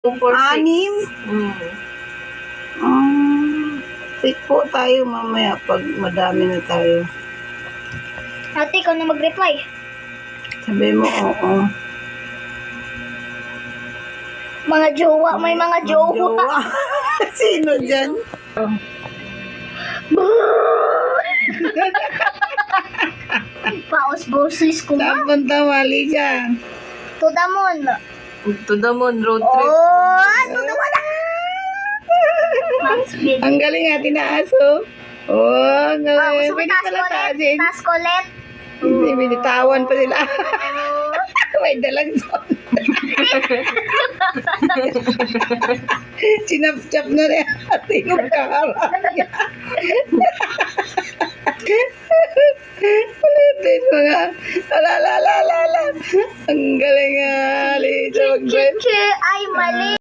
2, 4, 6. Anim? Wait po tayo mamaya pag madami na tayo. Ate, ikaw na mag-reply. Sabi mo, oo. Mga jowa, may mga jowa. Sino dyan? Paos-boses ko Saan ma. punta, Mali dyan? Tudamon. To the moon, road trip. Oh, tudamon na. Max bid. Ang galing natin na aso. Oh, ang galing. Gusto mo Pwede task pala ulit? taasin. Task ulit? Hindi, binitawan pa sila. May dalang son. Sinap-chap na rin ating magkakaraan niya. Ulitin mga ala. Ang galing nga. Lisa mag-drive. Ay, mali.